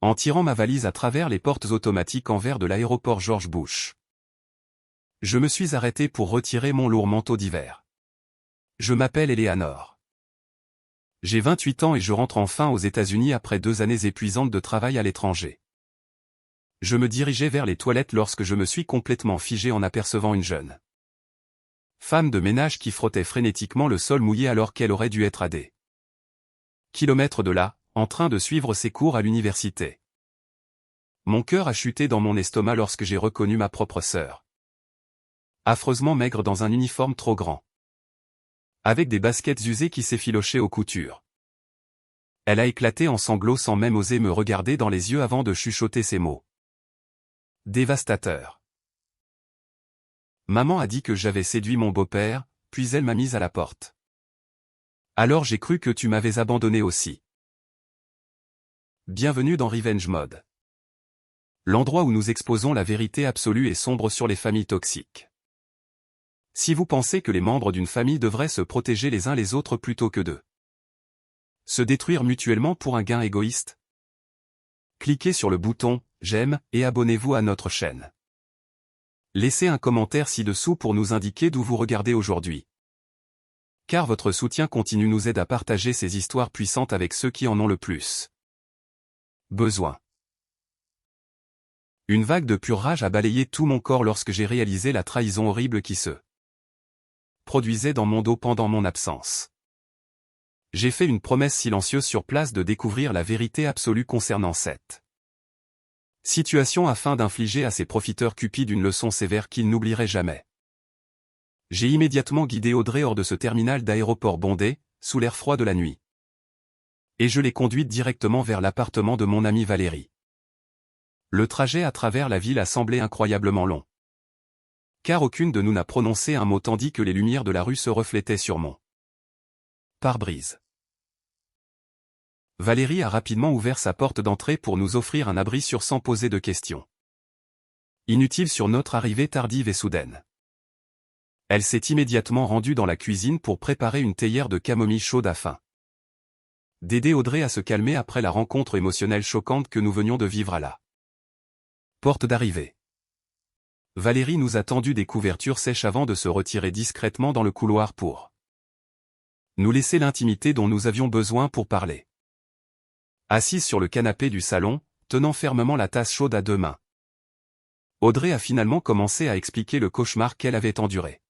en tirant ma valise à travers les portes automatiques en verre de l'aéroport George Bush. Je me suis arrêté pour retirer mon lourd manteau d'hiver. Je m'appelle Eleanor. J'ai 28 ans et je rentre enfin aux États-Unis après 2 années épuisantes de travail à l'étranger. Je me dirigeais vers les toilettes lorsque je me suis complètement figé en apercevant une jeune femme de ménage qui frottait frénétiquement le sol mouillé alors qu'elle aurait dû être à des kilomètres de là, en train de suivre ses cours à l'université. Mon cœur a chuté dans mon estomac lorsque j'ai reconnu ma propre sœur. Affreusement maigre dans un uniforme trop grand. Avec des baskets usées qui s'effilochaient aux coutures. Elle a éclaté en sanglots sans même oser me regarder dans les yeux avant de chuchoter ces mots. Dévastateur. Maman a dit que j'avais séduit mon beau-père, puis elle m'a mise à la porte. Alors j'ai cru que tu m'avais abandonné aussi. Bienvenue dans Revenge Mode. L'endroit où nous exposons la vérité absolue et sombre sur les familles toxiques. Si vous pensez que les membres d'une famille devraient se protéger les uns les autres plutôt que de se détruire mutuellement pour un gain égoïste, cliquez sur le bouton « J'aime » et abonnez-vous à notre chaîne. Laissez un commentaire ci-dessous pour nous indiquer d'où vous regardez aujourd'hui. Car votre soutien continu nous aide à partager ces histoires puissantes avec ceux qui en ont le plus besoin. Une vague de pure rage a balayé tout mon corps lorsque j'ai réalisé la trahison horrible qui se produisait dans mon dos pendant mon absence. J'ai fait une promesse silencieuse sur place de découvrir la vérité absolue concernant cette situation afin d'infliger à ces profiteurs cupides une leçon sévère qu'ils n'oublieraient jamais. J'ai immédiatement guidé Audrey hors de ce terminal d'aéroport bondé, sous l'air froid de la nuit. Et je l'ai conduite directement vers l'appartement de mon amie Valérie. Le trajet à travers la ville a semblé incroyablement long. Car aucune de nous n'a prononcé un mot tandis que les lumières de la rue se reflétaient sur mon pare-brise. Valérie a rapidement ouvert sa porte d'entrée pour nous offrir un abri sans poser de questions. Inutile sur notre arrivée tardive et soudaine. Elle s'est immédiatement rendue dans la cuisine pour préparer une théière de camomille chaude afin d'aider Audrey à se calmer après la rencontre émotionnelle choquante que nous venions de vivre à la porte d'arrivée. Valérie nous a tendu des couvertures sèches avant de se retirer discrètement dans le couloir pour nous laisser l'intimité dont nous avions besoin pour parler. Assise sur le canapé du salon, tenant fermement la tasse chaude à 2 mains. Audrey a finalement commencé à expliquer le cauchemar qu'elle avait enduré.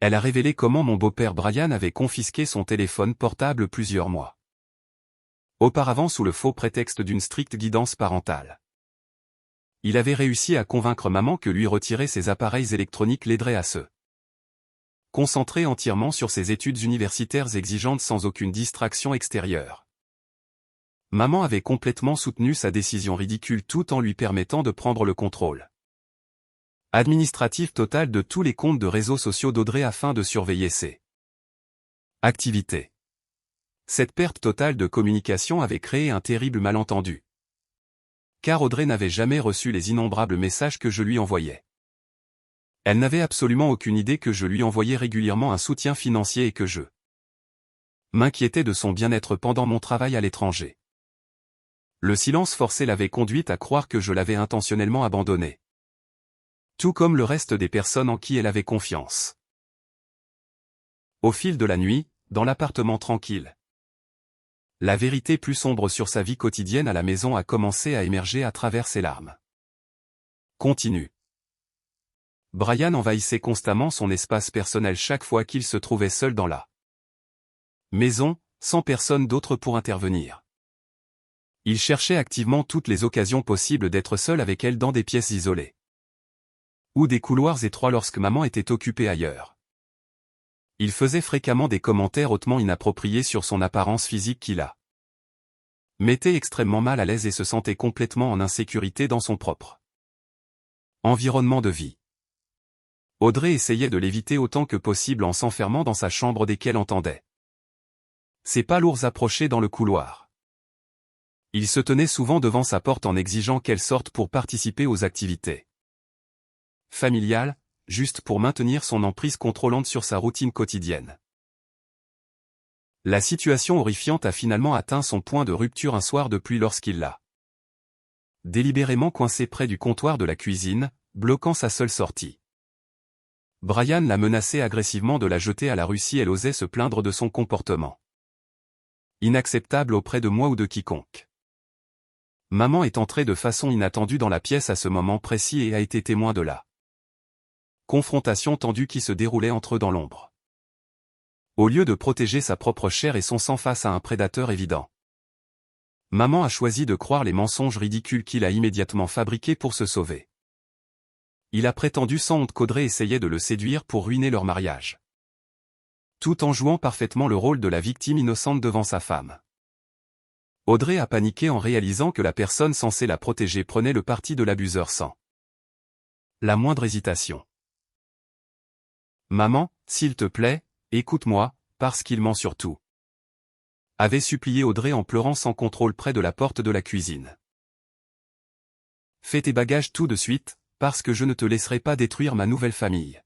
Elle a révélé comment mon beau-père Brian avait confisqué son téléphone portable plusieurs mois auparavant sous le faux prétexte d'une stricte guidance parentale. Il avait réussi à convaincre maman que lui retirer ses appareils électroniques l'aiderait à se concentrer entièrement sur ses études universitaires exigeantes sans aucune distraction extérieure. Maman avait complètement soutenu sa décision ridicule tout en lui permettant de prendre le contrôle administratif total de tous les comptes de réseaux sociaux d'Audrey afin de surveiller ses activités. Cette perte totale de communication avait créé un terrible malentendu. Car Audrey n'avait jamais reçu les innombrables messages que je lui envoyais. Elle n'avait absolument aucune idée que je lui envoyais régulièrement un soutien financier et que je m'inquiétais de son bien-être pendant mon travail à l'étranger. Le silence forcé l'avait conduite à croire que je l'avais intentionnellement abandonnée. Tout comme le reste des personnes en qui elle avait confiance. Au fil de la nuit, dans l'appartement tranquille, la vérité plus sombre sur sa vie quotidienne à la maison a commencé à émerger à travers ses larmes. Continue. Brian envahissait constamment son espace personnel chaque fois qu'il se trouvait seul dans la maison, sans personne d'autre pour intervenir. Il cherchait activement toutes les occasions possibles d'être seul avec elle dans des pièces isolées. Ou des couloirs étroits lorsque maman était occupée ailleurs. Il faisait fréquemment des commentaires hautement inappropriés sur son apparence physique qui la mettait extrêmement mal à l'aise et se sentait complètement en insécurité dans son propre environnement de vie. Audrey essayait de l'éviter autant que possible en s'enfermant dans sa chambre dès qu'elle entendait ses pas lourds approcher dans le couloir. Il se tenait souvent devant sa porte en exigeant qu'elle sorte pour participer aux activités familiales, juste pour maintenir son emprise contrôlante sur sa routine quotidienne. La situation horrifiante a finalement atteint son point de rupture un soir de pluie lorsqu'il l'a délibérément coincé près du comptoir de la cuisine, bloquant sa seule sortie. Brian l'a menacé agressivement de la jeter à la rue si elle osait se plaindre de son comportement. Inacceptable auprès de moi ou de quiconque. Maman est entrée de façon inattendue dans la pièce à ce moment précis et a été témoin de la confrontation tendue qui se déroulait entre eux dans l'ombre. Au lieu de protéger sa propre chair et son sang face à un prédateur évident, maman a choisi de croire les mensonges ridicules qu'il a immédiatement fabriqués pour se sauver. Il a prétendu sans honte qu'Audrey essayait de le séduire pour ruiner leur mariage, tout en jouant parfaitement le rôle de la victime innocente devant sa femme. Audrey a paniqué en réalisant que la personne censée la protéger prenait le parti de l'abuseur sans la moindre hésitation. Maman, s'il te plaît, écoute-moi, parce qu'il ment sur tout, avait supplié Audrey en pleurant sans contrôle près de la porte de la cuisine. Fais tes bagages tout de suite, parce que je ne te laisserai pas détruire ma nouvelle famille,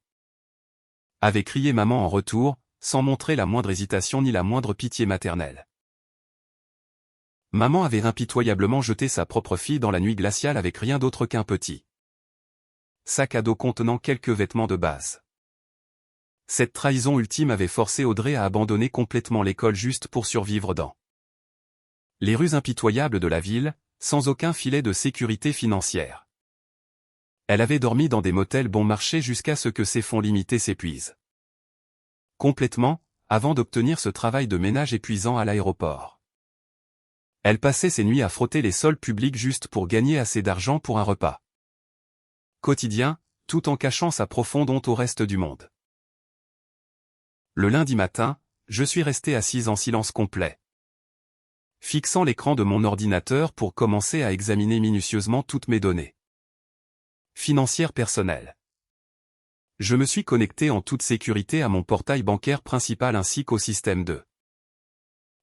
avait crié maman en retour, sans montrer la moindre hésitation ni la moindre pitié maternelle. Maman avait impitoyablement jeté sa propre fille dans la nuit glaciale avec rien d'autre qu'un petit sac à dos contenant quelques vêtements de base. Cette trahison ultime avait forcé Audrey à abandonner complètement l'école juste pour survivre dans les rues impitoyables de la ville, sans aucun filet de sécurité financière. Elle avait dormi dans des motels bon marché jusqu'à ce que ses fonds limités s'épuisent complètement, avant d'obtenir ce travail de ménage épuisant à l'aéroport. Elle passait ses nuits à frotter les sols publics juste pour gagner assez d'argent pour un repas quotidien, tout en cachant sa profonde honte au reste du monde. Le lundi matin, je suis resté assise en silence complet, fixant l'écran de mon ordinateur pour commencer à examiner minutieusement toutes mes données financières personnelles. Je me suis connecté en toute sécurité à mon portail bancaire principal ainsi qu'au système de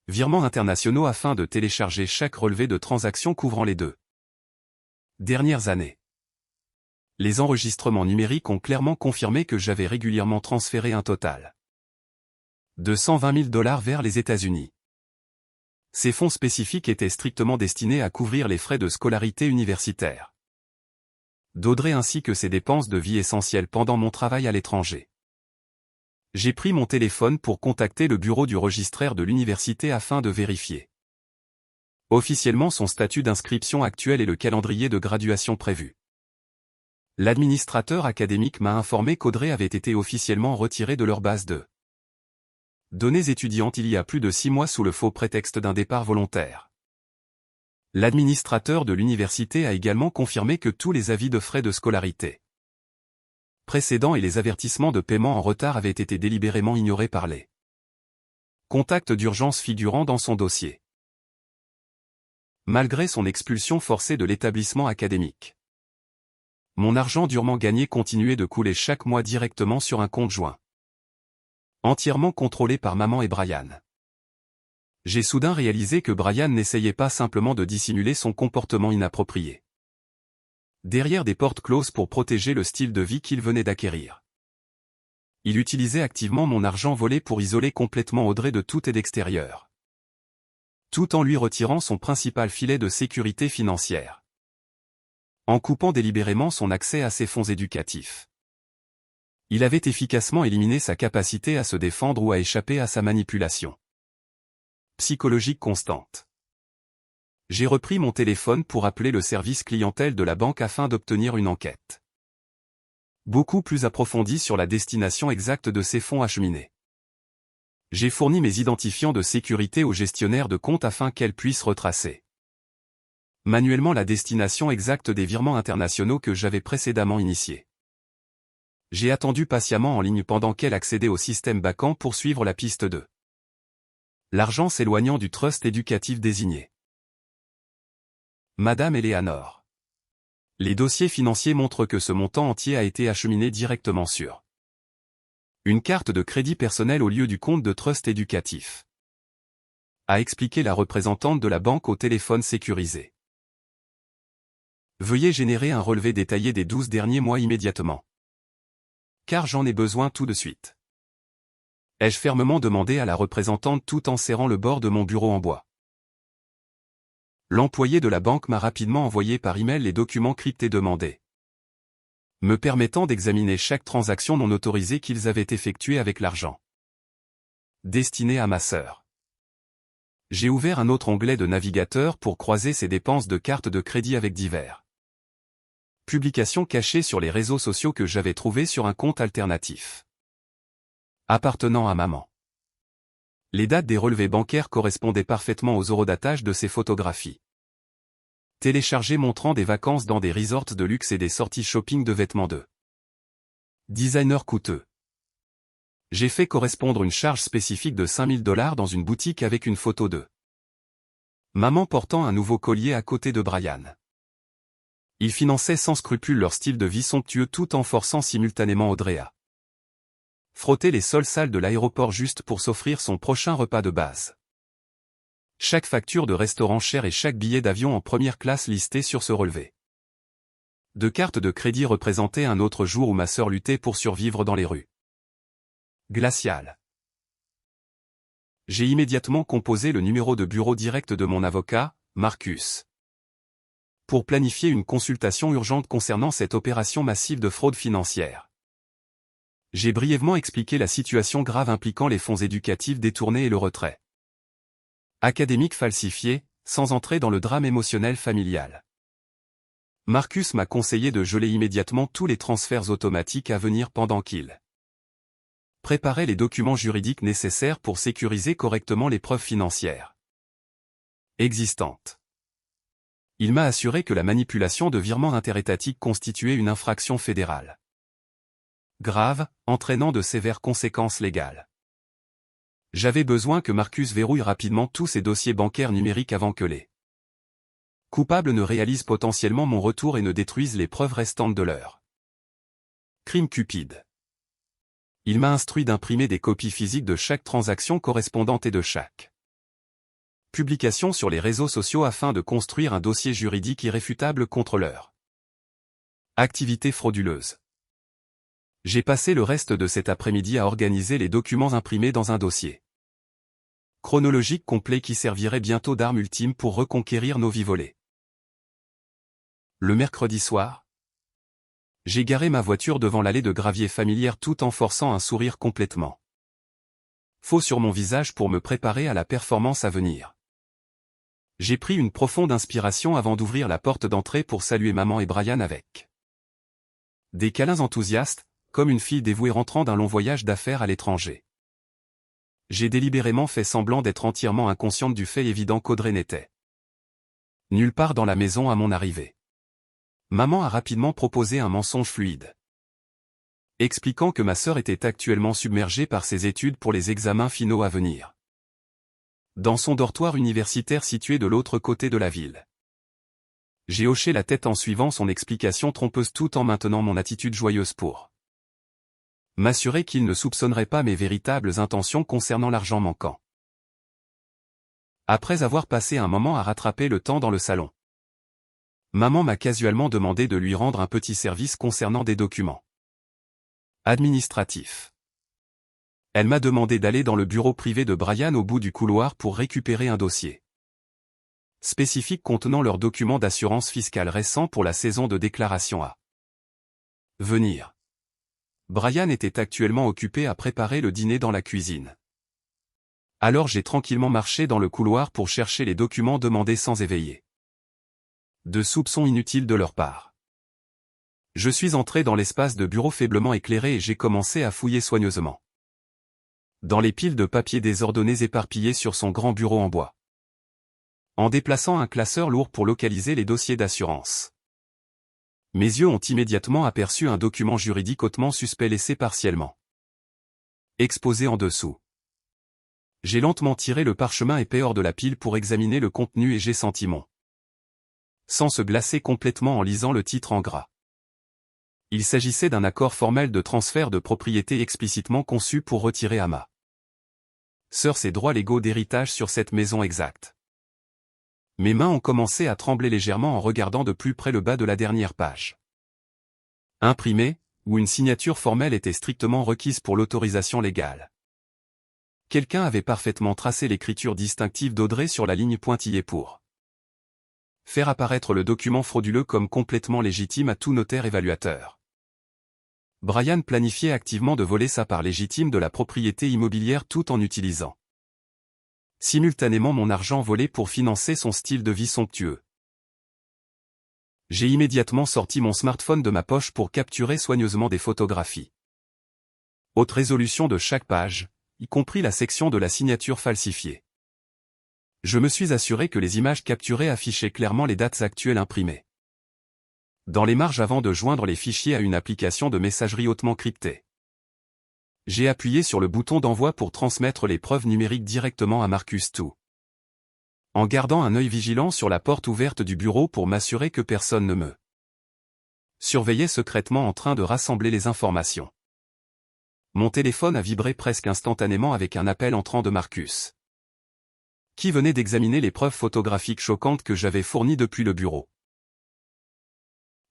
virements internationaux afin de télécharger chaque relevé de transactions couvrant les 2 dernières années. Les enregistrements numériques ont clairement confirmé que j'avais régulièrement transféré un total de $120 000 vers les États-Unis. Ces fonds spécifiques étaient strictement destinés à couvrir les frais de scolarité universitaire d'Audrey ainsi que ses dépenses de vie essentielles pendant mon travail à l'étranger. J'ai pris mon téléphone pour contacter le bureau du registraire de l'université afin de vérifier officiellement son statut d'inscription actuel et le calendrier de graduation prévu. L'administrateur académique m'a informé qu'Audrey avait été officiellement retirée de leur base de données étudiantes il y a plus de 6 mois sous le faux prétexte d'un départ volontaire. L'administrateur de l'université a également confirmé que tous les avis de frais de scolarité précédents et les avertissements de paiement en retard avaient été délibérément ignorés par les contacts d'urgence figurant dans son dossier. Malgré son expulsion forcée de l'établissement académique, mon argent durement gagné continuait de couler chaque mois directement sur un compte joint, entièrement contrôlé par maman et Brian. J'ai soudain réalisé que Brian n'essayait pas simplement de dissimuler son comportement inapproprié derrière des portes closes pour protéger le style de vie qu'il venait d'acquérir. Il utilisait activement mon argent volé pour isoler complètement Audrey de toute aide extérieure, tout en lui retirant son principal filet de sécurité financière, en coupant délibérément son accès à ses fonds éducatifs. Il avait efficacement éliminé sa capacité à se défendre ou à échapper à sa manipulation psychologique constante. J'ai repris mon téléphone pour appeler le service clientèle de la banque afin d'obtenir une enquête beaucoup plus approfondie sur la destination exacte de ces fonds acheminés. J'ai fourni mes identifiants de sécurité au gestionnaire de compte afin qu'elle puisse retracer manuellement la destination exacte des virements internationaux que j'avais précédemment initiés. J'ai attendu patiemment en ligne pendant qu'elle accédait au système Bacan pour suivre la piste 2. L'argent s'éloignant du trust éducatif désigné. Madame Eleanor. Les dossiers financiers montrent que ce montant entier a été acheminé directement sur une carte de crédit personnel au lieu du compte de trust éducatif, a expliqué la représentante de la banque au téléphone sécurisé. Veuillez générer un relevé détaillé des 12 derniers mois immédiatement, car j'en ai besoin tout de suite. ai-je fermement demandé à la représentante tout en serrant le bord de mon bureau en bois. L'employé de la banque m'a rapidement envoyé par email les documents cryptés demandés, me permettant d'examiner chaque transaction non autorisée qu'ils avaient effectuée avec l'argent destiné à ma sœur. J'ai ouvert un autre onglet de navigateur pour croiser ses dépenses de cartes de crédit avec divers publications cachées sur les réseaux sociaux que j'avais trouvées sur un compte alternatif appartenant à maman. Les dates des relevés bancaires correspondaient parfaitement aux horodatage de ces photographies téléchargées montrant des vacances dans des resorts de luxe et des sorties shopping de vêtements de designer coûteux. J'ai fait correspondre une charge spécifique de $5000 dans une boutique avec une photo de maman portant un nouveau collier à côté de Brian. Ils finançaient sans scrupule leur style de vie somptueux tout en forçant simultanément Audrey à frotter les sols sales de l'aéroport juste pour s'offrir son prochain repas de base. Chaque facture de restaurant cher et chaque billet d'avion en première classe listé sur ce relevé de cartes de crédit représentaient un autre jour où ma sœur luttait pour survivre dans les rues glaciales. J'ai immédiatement composé le numéro de bureau direct de mon avocat, Marcus, pour planifier une consultation urgente concernant cette opération massive de fraude financière. J'ai brièvement expliqué la situation grave impliquant les fonds éducatifs détournés et le retrait académique falsifié, sans entrer dans le drame émotionnel familial. Marcus m'a conseillé de geler immédiatement tous les transferts automatiques à venir pendant qu'il préparait les documents juridiques nécessaires pour sécuriser correctement les preuves financières existantes. Il m'a assuré que la manipulation de virements interétatiques constituait une infraction fédérale grave, entraînant de sévères conséquences légales. J'avais besoin que Marcus verrouille rapidement tous ses dossiers bancaires numériques avant que les coupables ne réalisent potentiellement mon retour et ne détruisent les preuves restantes de leur crime cupide. Il m'a instruit d'imprimer des copies physiques de chaque transaction correspondante et de chaque publication sur les réseaux sociaux afin de construire un dossier juridique irréfutable contre leur activité frauduleuse. J'ai passé le reste de cet après-midi à organiser les documents imprimés dans un dossier chronologique complet qui servirait bientôt d'arme ultime pour reconquérir nos vies volées. Le mercredi soir, j'ai garé ma voiture devant l'allée de gravier familière tout en forçant un sourire complètement faux sur mon visage pour me préparer à la performance à venir. J'ai pris une profonde inspiration avant d'ouvrir la porte d'entrée pour saluer maman et Brian avec des câlins enthousiastes, comme une fille dévouée rentrant d'un long voyage d'affaires à l'étranger. J'ai délibérément fait semblant d'être entièrement inconsciente du fait évident qu'Audrey n'était nulle part dans la maison à mon arrivée. Maman a rapidement proposé un mensonge fluide, expliquant que ma sœur était actuellement submergée par ses études pour les examens finaux à venir, dans son dortoir universitaire situé de l'autre côté de la ville. J'ai hoché la tête en suivant son explication trompeuse tout en maintenant mon attitude joyeuse pour m'assurer qu'il ne soupçonnerait pas mes véritables intentions concernant l'argent manquant. Après avoir passé un moment à rattraper le temps dans le salon, maman m'a casuellement demandé de lui rendre un petit service concernant des documents administratifs. Elle m'a demandé d'aller dans le bureau privé de Brian au bout du couloir pour récupérer un dossier spécifique contenant leurs documents d'assurance fiscale récents pour la saison de déclaration à venir. Brian était actuellement occupé à préparer le dîner dans la cuisine. Alors j'ai tranquillement marché dans le couloir pour chercher les documents demandés sans éveiller de soupçons inutiles de leur part. Je suis entré dans l'espace de bureau faiblement éclairé et j'ai commencé à fouiller soigneusement dans les piles de papier désordonnées éparpillées sur son grand bureau en bois, en déplaçant un classeur lourd pour localiser les dossiers d'assurance. Mes yeux ont immédiatement aperçu un document juridique hautement suspect laissé partiellement exposé en dessous. J'ai lentement tiré le parchemin épais hors de la pile pour examiner le contenu et j'ai senti mon sang se glacer complètement en lisant le titre en gras. Il s'agissait d'un accord formel de transfert de propriété explicitement conçu pour retirer à ma sœur ses droits légaux d'héritage sur cette maison exacte. Mes mains ont commencé à trembler légèrement en regardant de plus près le bas de la dernière page. Imprimé, où une signature formelle était strictement requise pour l'autorisation légale Quelqu'un avait parfaitement tracé l'écriture distinctive d'Audrey sur la ligne pointillée pour faire apparaître le document frauduleux comme complètement légitime à tout notaire évaluateur. Brian planifiait activement de voler sa part légitime de la propriété immobilière tout en utilisant simultanément mon argent volé pour financer son style de vie somptueux. J'ai immédiatement sorti mon smartphone de ma poche pour capturer soigneusement des photographies. Haute résolution de chaque page, y compris la section de la signature falsifiée. Je me suis assuré que les images capturées affichaient clairement les dates actuelles imprimées dans les marges avant de joindre les fichiers à une application de messagerie hautement cryptée. J'ai appuyé sur le bouton d'envoi pour transmettre les preuves numériques directement à Marcus II, en gardant un œil vigilant sur la porte ouverte du bureau pour m'assurer que personne ne me surveillait secrètement en train de rassembler les informations. Mon téléphone a vibré presque instantanément avec un appel entrant de Marcus, qui venait d'examiner les preuves photographiques choquantes que j'avais fournies depuis le bureau.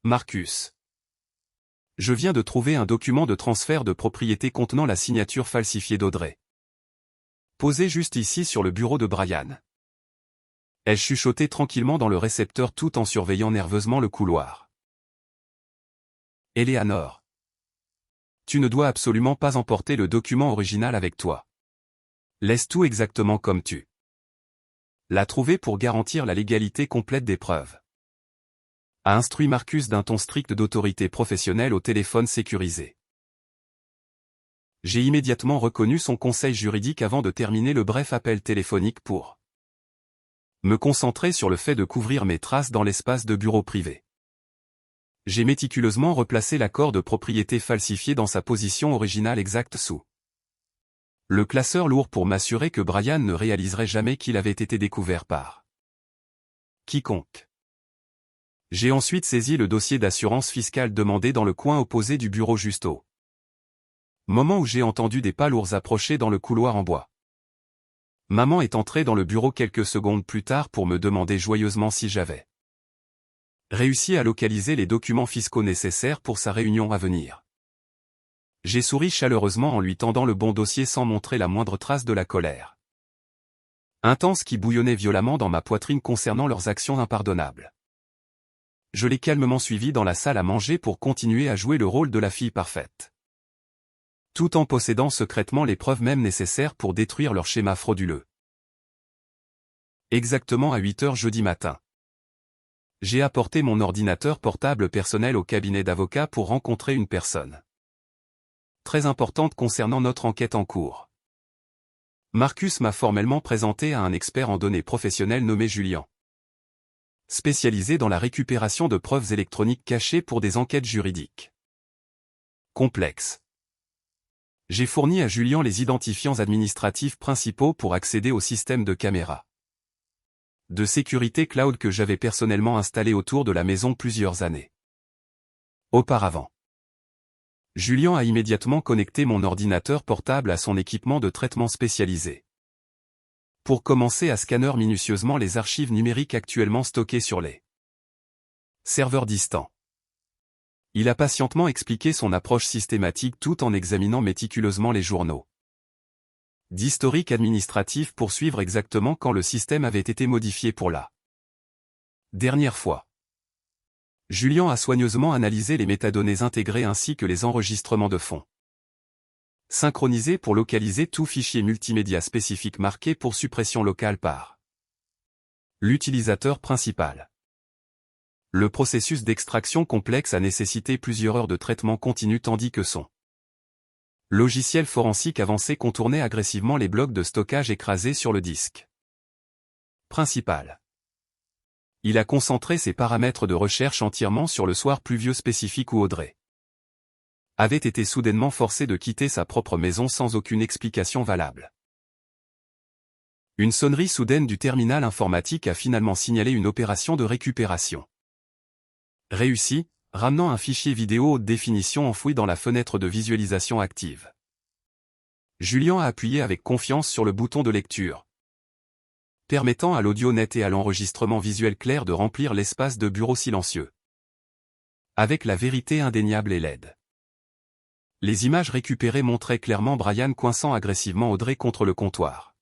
Marcus. Je viens de trouver un document de transfert de propriété contenant la signature falsifiée d'Audrey. Posé juste ici sur le bureau de Brian. Elle chuchotait tranquillement dans le récepteur tout en surveillant nerveusement le couloir. Eleanor. Tu ne dois absolument pas emporter le document original avec toi. Laisse tout exactement comme tu l'as trouvé pour garantir la légalité complète des preuves. A instruit Marcus d'un ton strict d'autorité professionnelle au téléphone sécurisé. J'ai immédiatement reconnu son conseil juridique avant de terminer le bref appel téléphonique pour me concentrer sur le fait de couvrir mes traces dans l'espace de bureau privé. J'ai méticuleusement replacé l'accord de propriété falsifié dans sa position originale exacte sous le classeur lourd pour m'assurer que Brian ne réaliserait jamais qu'il avait été découvert par quiconque. J'ai ensuite saisi le dossier d'assurance fiscale demandé dans le coin opposé du bureau juste au moment où j'ai entendu des pas lourds approcher dans le couloir en bois. Maman est entrée dans le bureau quelques secondes plus tard pour me demander joyeusement si j'avais réussi à localiser les documents fiscaux nécessaires pour sa réunion à venir. J'ai souri chaleureusement en lui tendant le bon dossier sans montrer la moindre trace de la colère intense qui bouillonnait violemment dans ma poitrine concernant leurs actions impardonnables. Je l'ai calmement suivi dans la salle à manger pour continuer à jouer le rôle de la fille parfaite, tout en possédant secrètement les preuves même nécessaires pour détruire leur schéma frauduleux. Exactement à 8 heures jeudi matin. J'ai apporté mon ordinateur portable personnel au cabinet d'avocat pour rencontrer une personne très importante concernant notre enquête en cours. Marcus m'a formellement présenté à un expert en données professionnelles nommé Julien, spécialisé dans la récupération de preuves électroniques cachées pour des enquêtes juridiques complexes. J'ai fourni à Julien les identifiants administratifs principaux pour accéder au système de caméras de sécurité cloud que j'avais personnellement installé autour de la maison plusieurs années auparavant. Julien a immédiatement connecté mon ordinateur portable à son équipement de traitement spécialisé pour commencer à scanner minutieusement les archives numériques actuellement stockées sur les serveurs distants. Il a patientement expliqué son approche systématique tout en examinant méticuleusement les journaux d'historique administratif pour suivre exactement quand le système avait été modifié pour la dernière fois. Julien a soigneusement analysé les métadonnées intégrées ainsi que les enregistrements de fond synchronisés pour localiser tout fichier multimédia spécifique marqué pour suppression locale par l'utilisateur principal. Le processus d'extraction complexe a nécessité plusieurs heures de traitement continu tandis que son logiciel forensique avancé contournait agressivement les blocs de stockage écrasés sur le disque principal. Il a concentré ses paramètres de recherche entièrement sur le soir pluvieux spécifique où Audrey avait été soudainement forcé de quitter sa propre maison sans aucune explication valable. Une sonnerie soudaine du terminal informatique a finalement signalé une opération de récupération réussie, ramenant un fichier vidéo haute définition enfoui dans la fenêtre de visualisation active. Julien a appuyé avec confiance sur le bouton de lecture, permettant à l'audio net et à l'enregistrement visuel clair de remplir l'espace de bureau silencieux avec la vérité indéniable et laide. Les images récupérées montraient clairement Brian coinçant agressivement Audrey contre le comptoir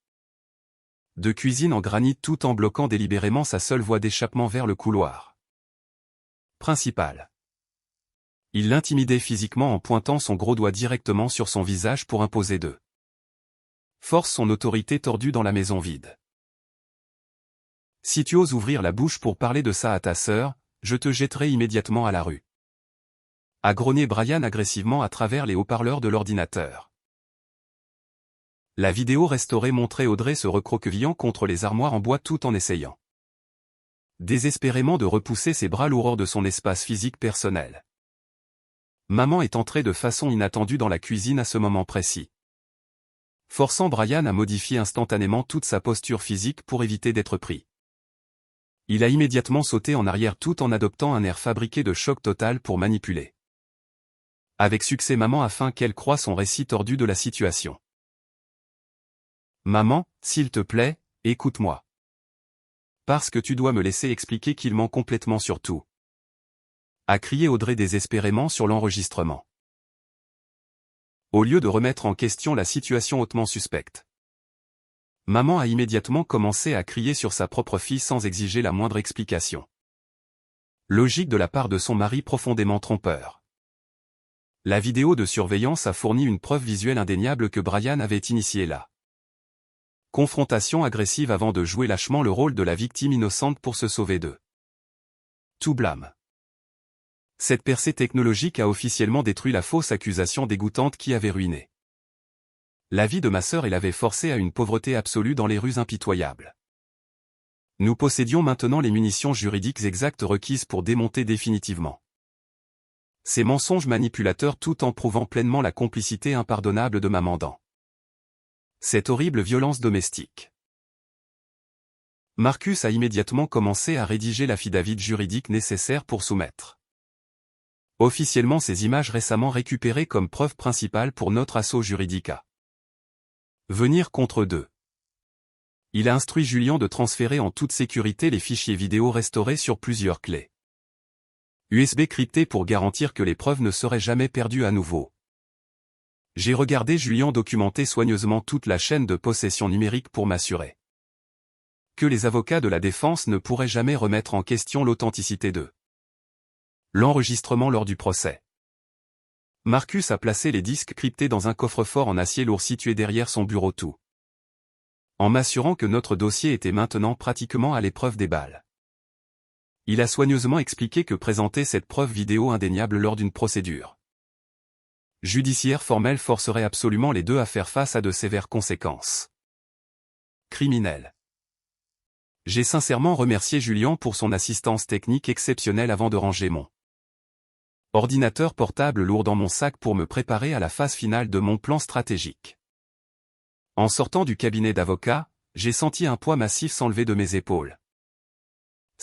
de cuisine en granit tout en bloquant délibérément sa seule voie d'échappement vers le couloir principal. Il l'intimidait physiquement en pointant son gros doigt directement sur son visage pour imposer de force son autorité tordue dans la maison vide. Si tu oses ouvrir la bouche pour parler de ça à ta sœur, je te jetterai immédiatement à la rue. A grogné Brian agressivement à travers les haut-parleurs de l'ordinateur. La vidéo restaurée montrait Audrey se recroquevillant contre les armoires en bois tout en essayant désespérément de repousser ses bras lourds hors de son espace physique personnel. Maman est entrée de façon inattendue dans la cuisine à ce moment précis, forçant Brian à modifier instantanément toute sa posture physique pour éviter d'être pris. Il a immédiatement sauté en arrière tout en adoptant un air fabriqué de choc total pour manipuler avec succès maman afin qu'elle croie son récit tordu de la situation. Maman, s'il te plaît, écoute-moi. Parce que tu dois me laisser expliquer qu'il ment complètement sur tout. A crié Audrey désespérément sur l'enregistrement. Au lieu de remettre en question la situation hautement suspecte, maman a immédiatement commencé à crier sur sa propre fille sans exiger la moindre explication. Logique de la part de son mari profondément trompeur. La vidéo de surveillance a fourni une preuve visuelle indéniable que Brian avait initié la confrontation agressive avant de jouer lâchement le rôle de la victime innocente pour se sauver de tout blâme. Cette percée technologique a officiellement détruit la fausse accusation dégoûtante qui avait ruiné la vie de ma sœur et l'avait forcée à une pauvreté absolue dans les rues impitoyables. Nous possédions maintenant les munitions juridiques exactes requises pour démonter définitivement ces mensonges manipulateurs tout en prouvant pleinement la complicité impardonnable de maman dans cette horrible violence domestique. Marcus a immédiatement commencé à rédiger l'affidavit juridique nécessaire pour soumettre officiellement ces images récemment récupérées comme preuve principale pour notre assaut juridique à venir contre deux. Il a instruit Julien de transférer en toute sécurité les fichiers vidéo restaurés sur plusieurs clés USB cryptées pour garantir que les preuves ne seraient jamais perdues à nouveau. J'ai regardé Julien documenter soigneusement toute la chaîne de possession numérique pour m'assurer que les avocats de la défense ne pourraient jamais remettre en question l'authenticité de l'enregistrement lors du procès. Marcus a placé les disques cryptés dans un coffre-fort en acier lourd situé derrière son bureau tout en m'assurant que notre dossier était maintenant pratiquement à l'épreuve des balles. Il a soigneusement expliqué que présenter cette preuve vidéo indéniable lors d'une procédure judiciaire formelle forcerait absolument les deux à faire face à de sévères conséquences criminelles. J'ai sincèrement remercié Julien pour son assistance technique exceptionnelle avant de ranger mon ordinateur portable lourd dans mon sac pour me préparer à la phase finale de mon plan stratégique. En sortant du cabinet d'avocat, j'ai senti un poids massif s'enlever de mes épaules,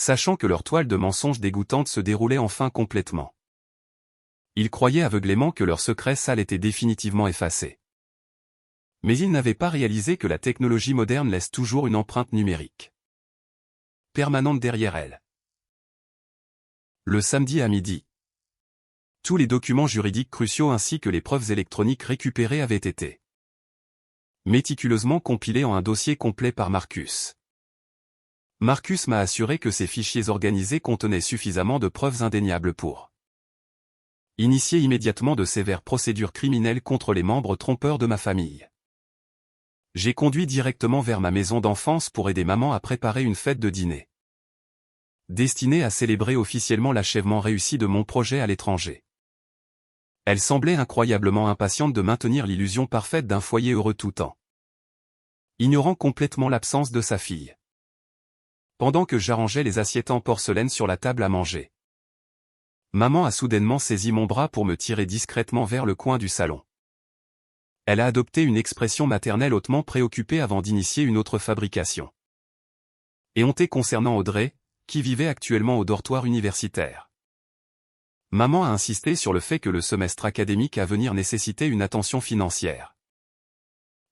sachant que leur toile de mensonges dégoûtantes se déroulait enfin complètement. Ils croyaient aveuglément que leur secret sale était définitivement effacé. Mais ils n'avaient pas réalisé que la technologie moderne laisse toujours une empreinte numérique permanente derrière elle. Le samedi à midi, tous les documents juridiques cruciaux ainsi que les preuves électroniques récupérées avaient été méticuleusement compilés en un dossier complet par Marcus. Marcus m'a assuré que ces fichiers organisés contenaient suffisamment de preuves indéniables pour initier immédiatement de sévères procédures criminelles contre les membres trompeurs de ma famille. J'ai conduit directement vers ma maison d'enfance pour aider maman à préparer une fête de dîner destinée à célébrer officiellement l'achèvement réussi de mon projet à l'étranger. Elle semblait incroyablement impatiente de maintenir l'illusion parfaite d'un foyer heureux tout temps, ignorant complètement l'absence de sa fille. Pendant que j'arrangeais les assiettes en porcelaine sur la table à manger, maman a soudainement saisi mon bras pour me tirer discrètement vers le coin du salon. Elle a adopté une expression maternelle hautement préoccupée avant d'initier une autre fabrication éhontée concernant Audrey, qui vivait actuellement au dortoir universitaire. Maman a insisté sur le fait que le semestre académique à venir nécessitait une attention financière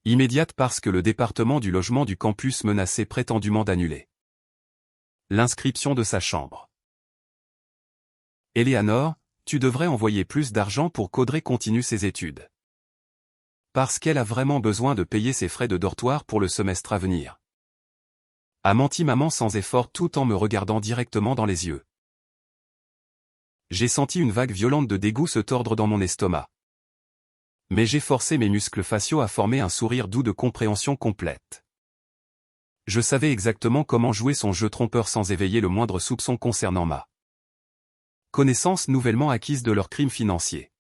immédiate parce que le département du logement du campus menaçait prétendument d'annuler l'inscription de sa chambre. Eleanor, Tu devrais envoyer plus d'argent pour qu'Audrey continue ses études. Parce qu'elle a vraiment besoin de payer ses frais de dortoir pour le semestre à venir. A menti maman sans effort tout en me regardant directement dans les yeux. J'ai senti une vague violente de dégoût se tordre dans mon estomac. Mais j'ai forcé mes muscles faciaux à former un sourire doux de compréhension complète. Je savais exactement comment jouer son jeu trompeur sans éveiller le moindre soupçon concernant ma connaissance nouvellement acquise de leurs crimes financiers.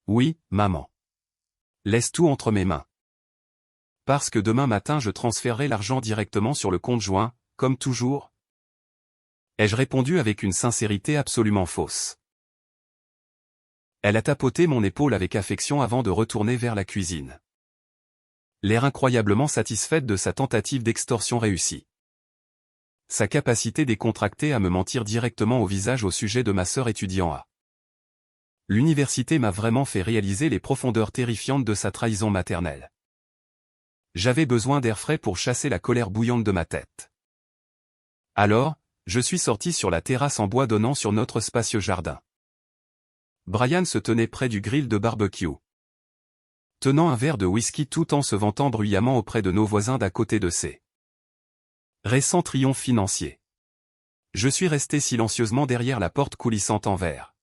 Oui, maman. Laisse tout entre mes mains. Parce que demain matin je transférerai l'argent directement sur le compte joint, comme toujours. Ai-je répondu avec une sincérité absolument fausse. Elle a tapoté mon épaule avec affection avant de retourner vers la cuisine. L'air incroyablement satisfaite de sa tentative d'extorsion réussie. Sa capacité décontractée à me mentir directement au visage au sujet de ma sœur étudiant à l'université m'a vraiment fait réaliser les profondeurs terrifiantes de sa trahison maternelle. J'avais besoin d'air frais pour chasser la colère bouillante de ma tête. Alors, je suis sorti sur la terrasse en bois donnant sur notre spacieux jardin. Brian se tenait près du grill de barbecue, tenant un verre de whisky tout en se vantant bruyamment auprès de nos voisins d'à côté de ses récents triomphes financiers. Je suis resté silencieusement derrière la porte coulissante en verre,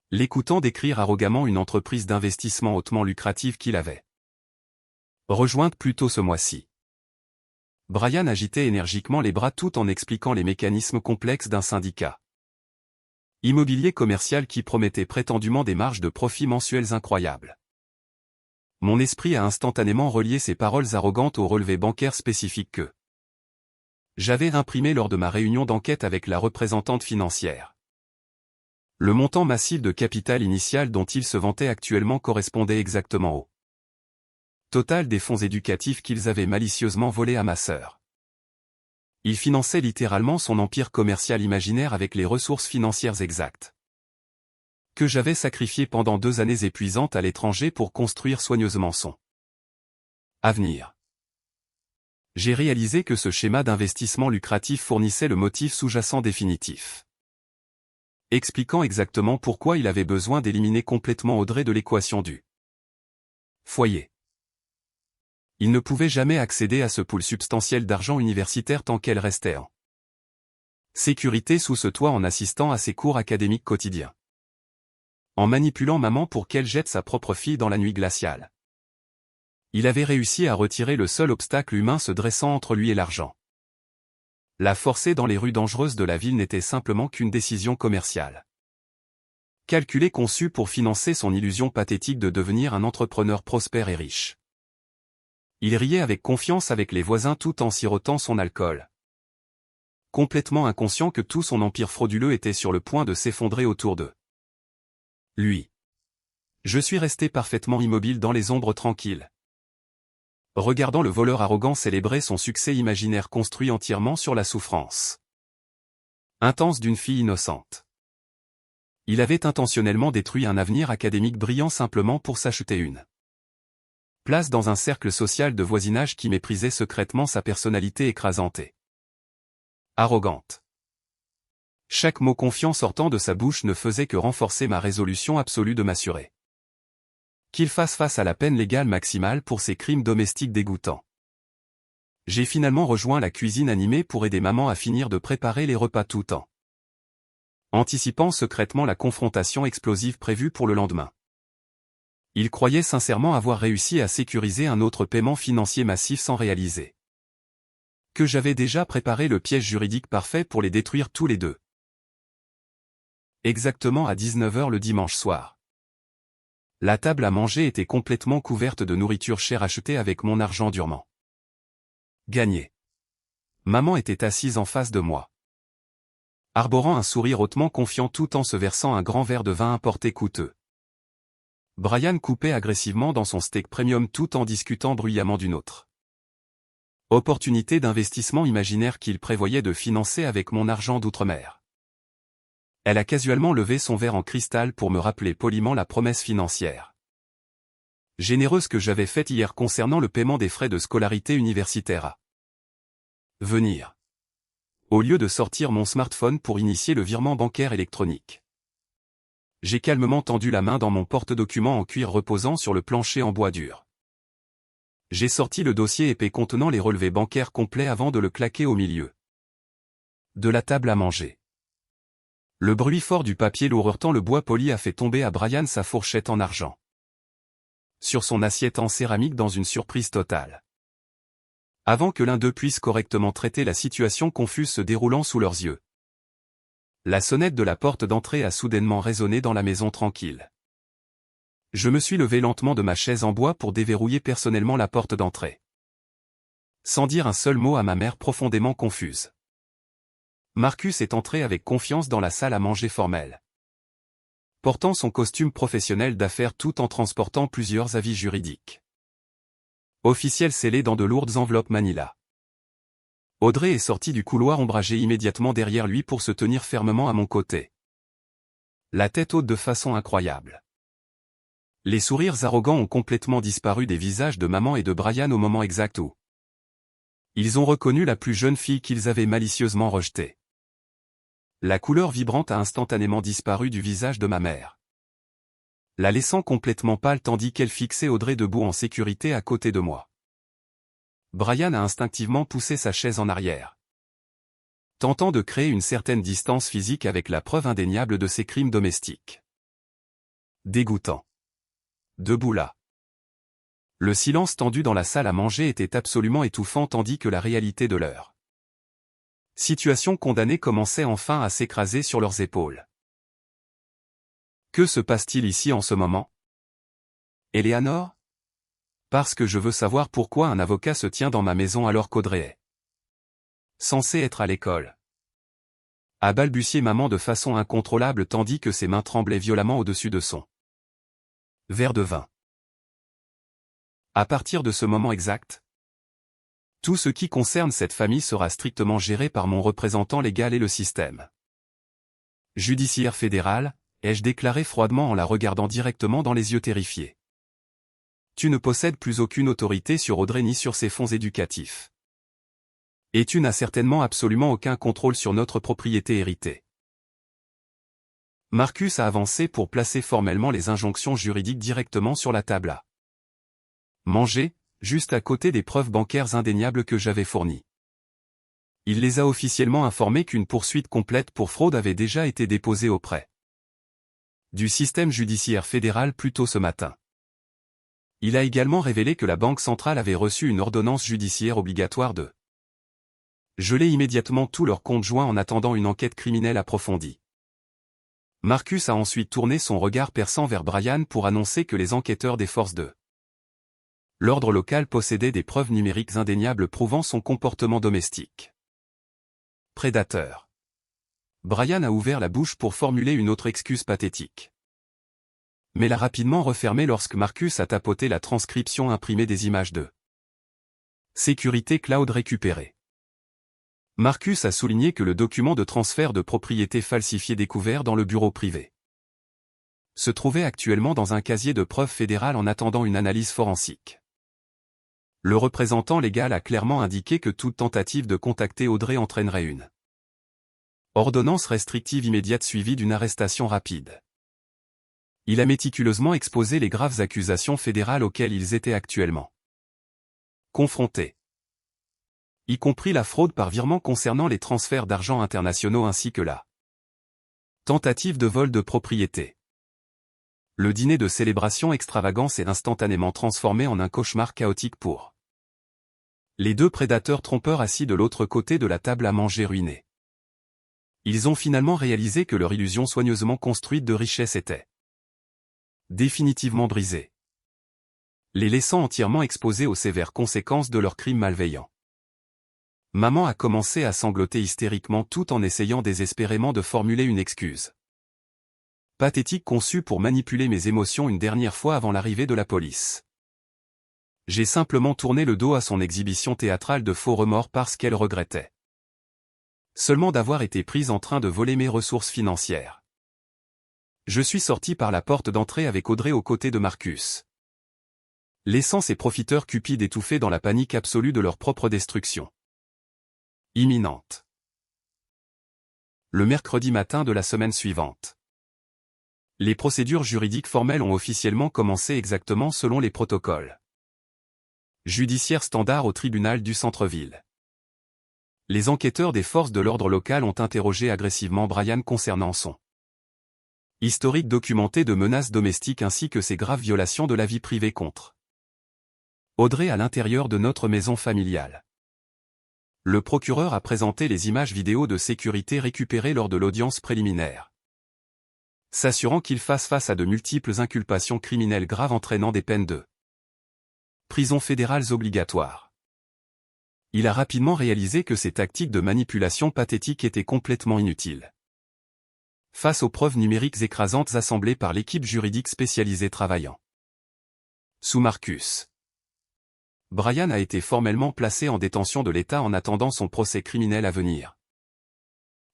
l'écoutant décrire arrogamment une entreprise d'investissement hautement lucrative qu'il avait rejointe plus tôt ce mois-ci. Brian agitait énergiquement les bras tout en expliquant les mécanismes complexes d'un syndicat immobilier commercial qui promettait prétendument des marges de profit mensuelles incroyables. Mon esprit a instantanément relié ces paroles arrogantes au relevé bancaire spécifique que j'avais imprimé lors de ma réunion d'enquête avec la représentante financière. Le montant massif de capital initial dont il se vantait actuellement correspondait exactement au total des fonds éducatifs qu'ils avaient malicieusement volés à ma sœur. Il finançait littéralement son empire commercial imaginaire avec les ressources financières exactes que j'avais sacrifiées pendant 2 années épuisantes à l'étranger pour construire soigneusement son avenir. J'ai réalisé que ce schéma d'investissement lucratif fournissait le motif sous-jacent définitif, expliquant exactement pourquoi il avait besoin d'éliminer complètement Audrey de l'équation du foyer. Il ne pouvait jamais accéder à ce pool substantiel d'argent universitaire tant qu'elle restait en sécurité sous ce toit en assistant à ses cours académiques quotidiens, en manipulant maman pour qu'elle jette sa propre fille dans la nuit glaciale. Il avait réussi à retirer le seul obstacle humain se dressant entre lui et l'argent. La forcer dans les rues dangereuses de la ville n'était simplement qu'une décision commerciale, calculée, conçue pour financer son illusion pathétique de devenir un entrepreneur prospère et riche. Il riait avec confiance avec les voisins tout en sirotant son alcool, complètement inconscient que tout son empire frauduleux était sur le point de s'effondrer autour de lui. Je suis resté parfaitement immobile dans les ombres tranquilles, regardant le voleur arrogant célébrer son succès imaginaire construit entièrement sur la souffrance intense d'une fille innocente. Il avait intentionnellement détruit un avenir académique brillant simplement pour s'acheter une place dans un cercle social de voisinage qui méprisait secrètement sa personnalité écrasante et arrogante. Chaque mot confiant sortant de sa bouche ne faisait que renforcer ma résolution absolue de m'assurer qu'il fasse face à la peine légale maximale pour ces crimes domestiques dégoûtants. J'ai finalement rejoint la cuisine animée pour aider maman à finir de préparer les repas tout en anticipant secrètement la confrontation explosive prévue pour le lendemain. Il croyait sincèrement avoir réussi à sécuriser un autre paiement financier massif sans réaliser que j'avais déjà préparé le piège juridique parfait pour les détruire tous les deux. Exactement à 19h le dimanche soir. La table à manger était complètement couverte de nourriture chère achetée avec mon argent durement gagné. Maman était assise en face de moi, arborant un sourire hautement confiant tout en se versant un grand verre de vin importé coûteux. Brian coupait agressivement dans son steak premium tout en discutant bruyamment d'une autre opportunité d'investissement imaginaire qu'il prévoyait de financer avec mon argent d'outre-mer. Elle a casuellement levé son verre en cristal pour me rappeler poliment la promesse financière généreuse que j'avais faite hier concernant le paiement des frais de scolarité universitaire à venir, au lieu de sortir mon smartphone pour initier le virement bancaire électronique. J'ai calmement tendu la main dans mon porte-documents en cuir reposant sur le plancher en bois dur. J'ai sorti le dossier épais contenant les relevés bancaires complets avant de le claquer au milieu de la table à manger. Le bruit fort du papier lourd heurtant le bois poli a fait tomber à Brian sa fourchette en argent sur son assiette en céramique dans une surprise totale. Avant que l'un d'eux puisse correctement traiter la situation confuse se déroulant sous leurs yeux. La sonnette de la porte d'entrée a soudainement résonné dans la maison tranquille. Je me suis levé lentement de ma chaise en bois pour déverrouiller personnellement la porte d'entrée. Sans dire un seul mot à ma mère profondément confuse. Marcus est entré avec confiance dans la salle à manger formelle, portant son costume professionnel d'affaires tout en transportant plusieurs avis juridiques officiels scellés dans de lourdes enveloppes manila. Audrey est sortie du couloir ombragé immédiatement derrière lui pour se tenir fermement à mon côté, la tête haute de façon incroyable. Les sourires arrogants ont complètement disparu des visages de maman et de Brian au moment exact où ils ont reconnu la plus jeune fille qu'ils avaient malicieusement rejetée. La couleur vibrante a instantanément disparu du visage de ma mère, la laissant complètement pâle tandis qu'elle fixait Audrey debout en sécurité à côté de moi. Brian a instinctivement poussé sa chaise en arrière, tentant de créer une certaine distance physique avec la preuve indéniable de ses crimes domestiques. Dégoûtant. Debout là. Le silence tendu dans la salle à manger était absolument étouffant tandis que la réalité de leur situation condamnée commençait enfin à s'écraser sur leurs épaules. Que se passe-t-il ici en ce moment? Eleanor? Parce que je veux savoir pourquoi un avocat se tient dans ma maison alors qu'Audrey est censée être à l'école. A balbutié maman de façon incontrôlable tandis que ses mains tremblaient violemment au-dessus de son verre de vin. À partir de ce moment exact, tout ce qui concerne cette famille sera strictement géré par mon représentant légal et le système judiciaire fédéral, ai-je déclaré froidement en la regardant directement dans les yeux terrifiés. Tu ne possèdes plus aucune autorité sur Audrey ni sur ses fonds éducatifs. Et tu n'as certainement absolument aucun contrôle sur notre propriété héritée. Marcus a avancé pour placer formellement les injonctions juridiques directement sur la table à manger, juste à côté des preuves bancaires indéniables que j'avais fournies. Il les a officiellement informés qu'une poursuite complète pour fraude avait déjà été déposée auprès du système judiciaire fédéral plus tôt ce matin. Il a également révélé que la Banque centrale avait reçu une ordonnance judiciaire obligatoire de geler immédiatement tous leurs comptes joints en attendant une enquête criminelle approfondie. Marcus a ensuite tourné son regard perçant vers Brian pour annoncer que les enquêteurs des forces de l'ordre local possédaient des preuves numériques indéniables prouvant son comportement domestique prédateur. Brian a ouvert la bouche pour formuler une autre excuse pathétique, mais l'a rapidement refermée lorsque Marcus a tapoté la transcription imprimée des images de sécurité cloud récupérées. Marcus a souligné que le document de transfert de propriété falsifié découvert dans le bureau privé se trouvait actuellement dans un casier de preuves fédéral en attendant une analyse forensique. Le représentant légal a clairement indiqué que toute tentative de contacter Audrey entraînerait une ordonnance restrictive immédiate suivie d'une arrestation rapide. Il a méticuleusement exposé les graves accusations fédérales auxquelles ils étaient actuellement confrontés, y compris la fraude par virement concernant les transferts d'argent internationaux ainsi que la tentative de vol de propriété. Le dîner de célébration extravagant s'est instantanément transformé en un cauchemar chaotique pour les deux prédateurs trompeurs assis de l'autre côté de la table à manger ruinée. Ils ont finalement réalisé que leur illusion soigneusement construite de richesse était définitivement brisée, les laissant entièrement exposés aux sévères conséquences de leurs crimes malveillants. Maman a commencé à sangloter hystériquement tout en essayant désespérément de formuler une excuse pathétique conçue pour manipuler mes émotions une dernière fois avant l'arrivée de la police. J'ai simplement tourné le dos à son exhibition théâtrale de faux remords parce qu'elle regrettait seulement d'avoir été prise en train de voler mes ressources financières. Je suis sorti par la porte d'entrée avec Audrey aux côtés de Marcus, laissant ces profiteurs cupides étouffés dans la panique absolue de leur propre destruction imminente. Le mercredi matin de la semaine suivante. Les procédures juridiques formelles ont officiellement commencé exactement selon les protocoles judiciaires standards au tribunal du centre-ville. Les enquêteurs des forces de l'ordre locales ont interrogé agressivement Brian concernant son historique documenté de menaces domestiques ainsi que ses graves violations de la vie privée contre Audrey à l'intérieur de notre maison familiale. Le procureur a présenté les images vidéo de sécurité récupérées lors de l'audience préliminaire, s'assurant qu'il fasse face à de multiples inculpations criminelles graves entraînant des peines de prison fédérales obligatoires. Il a rapidement réalisé que ces tactiques de manipulation pathétique étaient complètement inutiles face aux preuves numériques écrasantes assemblées par l'équipe juridique spécialisée travaillant sous Marcus. Brian a été formellement placé en détention de l'État en attendant son procès criminel à venir,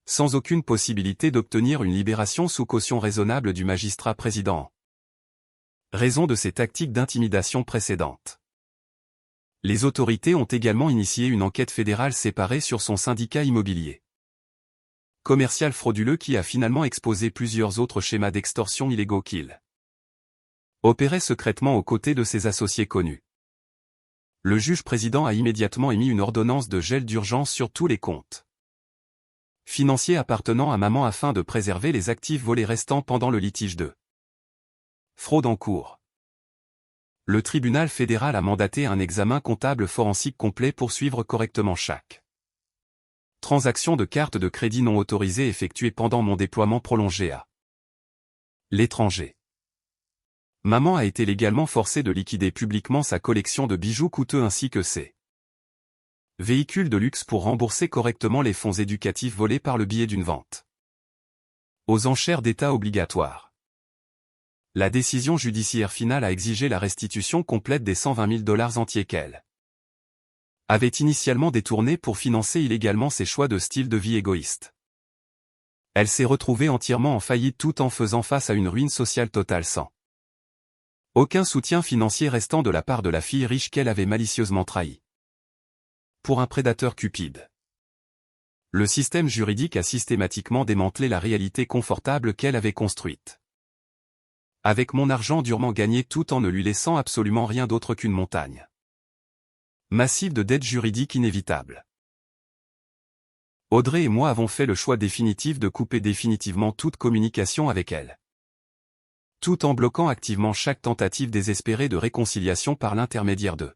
sans aucune possibilité d'obtenir une libération sous caution raisonnable du magistrat président, raison de ces tactiques d'intimidation précédentes. Les autorités ont également initié une enquête fédérale séparée sur son syndicat immobilier commercial frauduleux qui a finalement exposé plusieurs autres schémas d'extorsion illégaux qu'il opérait secrètement aux côtés de ses associés connus. Le juge président a immédiatement émis une ordonnance de gel d'urgence sur tous les comptes financiers appartenant à maman afin de préserver les actifs volés restants pendant le litige de fraude en cours. Le tribunal fédéral a mandaté un examen comptable forensique complet pour suivre correctement chaque transaction de carte de crédit non autorisée effectuée pendant mon déploiement prolongé à l'étranger. Maman a été légalement forcée de liquider publiquement sa collection de bijoux coûteux ainsi que ses véhicules de luxe pour rembourser correctement les fonds éducatifs volés par le biais d'une vente aux enchères d'État obligatoire. La décision judiciaire finale a exigé la restitution complète des $120 000 entiers qu'elle avait initialement détournés pour financer illégalement ses choix de style de vie égoïste. Elle s'est retrouvée entièrement en faillite tout en faisant face à une ruine sociale totale sans aucun soutien financier restant de la part de la fille riche qu'elle avait malicieusement trahie pour un prédateur cupide. Le système juridique a systématiquement démantelé la réalité confortable qu'elle avait construite avec mon argent durement gagné tout en ne lui laissant absolument rien d'autre qu'une montagne massive de dettes juridiques inévitables. Audrey et moi avons fait le choix définitif de couper définitivement toute communication avec elle, tout en bloquant activement chaque tentative désespérée de réconciliation par l'intermédiaire de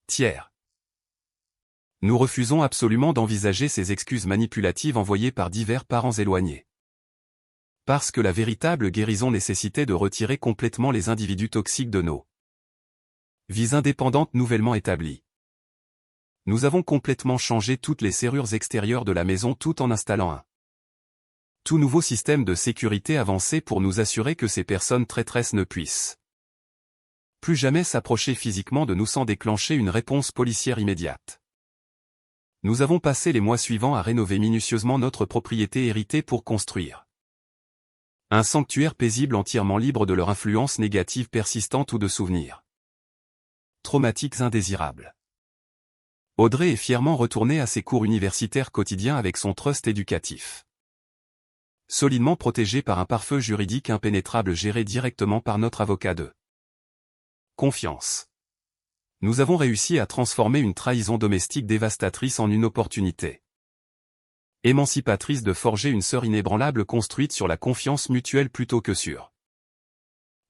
tiers. Nous refusons absolument d'envisager ces excuses manipulatives envoyées par divers parents éloignés. Parce que la véritable guérison nécessitait de retirer complètement les individus toxiques de nos vies indépendantes nouvellement établies. Nous avons complètement changé toutes les serrures extérieures de la maison tout en installant un tout nouveau système de sécurité avancé pour nous assurer que ces personnes traîtresses ne puissent plus jamais s'approcher physiquement de nous sans déclencher une réponse policière immédiate. Nous avons passé les mois suivants à rénover minutieusement notre propriété héritée pour construire un sanctuaire paisible entièrement libre de leur influence négative persistante ou de souvenirs traumatiques indésirables. Audrey est fièrement retournée à ses cours universitaires quotidiens avec son trust éducatif solidement protégé par un pare-feu juridique impénétrable géré directement par notre avocat de confiance. Nous avons réussi à transformer une trahison domestique dévastatrice en une opportunité émancipatrice de forger une sœur inébranlable construite sur la confiance mutuelle plutôt que sur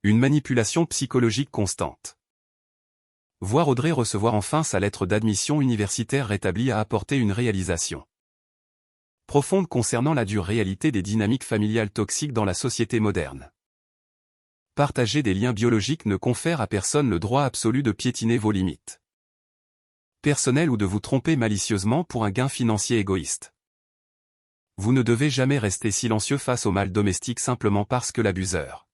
une manipulation psychologique constante. Voir Audrey recevoir enfin sa lettre d'admission universitaire rétablie a apporté une réalisation profonde concernant la dure réalité des dynamiques familiales toxiques dans la société moderne. Partager des liens biologiques ne confère à personne le droit absolu de piétiner vos limites personnelles ou de vous tromper malicieusement pour un gain financier égoïste. Vous ne devez jamais rester silencieux face au mal domestique simplement parce que l'abuseur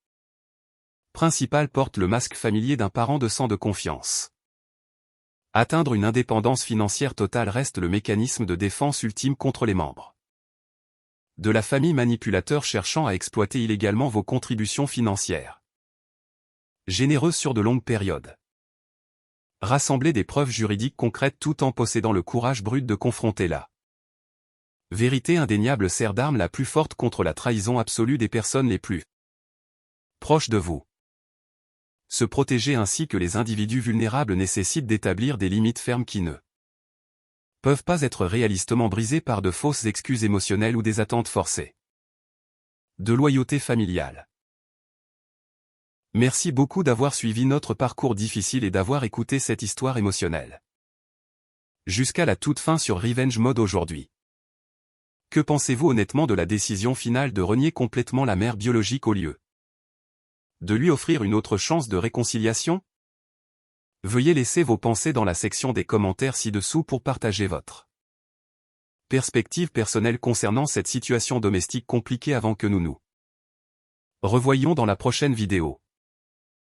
principal porte le masque familier d'un parent de sang de confiance. Atteindre une indépendance financière totale reste le mécanisme de défense ultime contre les membres de la famille manipulateur cherchant à exploiter illégalement vos contributions financières généreuses sur de longues périodes. Rassembler des preuves juridiques concrètes tout en possédant le courage brut de confronter la vérité indéniable sert d'arme la plus forte contre la trahison absolue des personnes les plus proches de vous. Se protéger ainsi que les individus vulnérables nécessite d'établir des limites fermes qui ne peuvent pas être réalistement brisées par de fausses excuses émotionnelles ou des attentes forcées. De loyauté familiale. Merci beaucoup d'avoir suivi notre parcours difficile et d'avoir écouté cette histoire émotionnelle. Jusqu'à la toute fin sur Revenge Mode aujourd'hui. Que pensez-vous honnêtement de la décision finale de renier complètement la mère biologique au lieu de lui offrir une autre chance de réconciliation? Veuillez laisser vos pensées dans la section des commentaires ci-dessous pour partager votre perspective personnelle concernant cette situation domestique compliquée avant que nous nous revoyions dans la prochaine vidéo.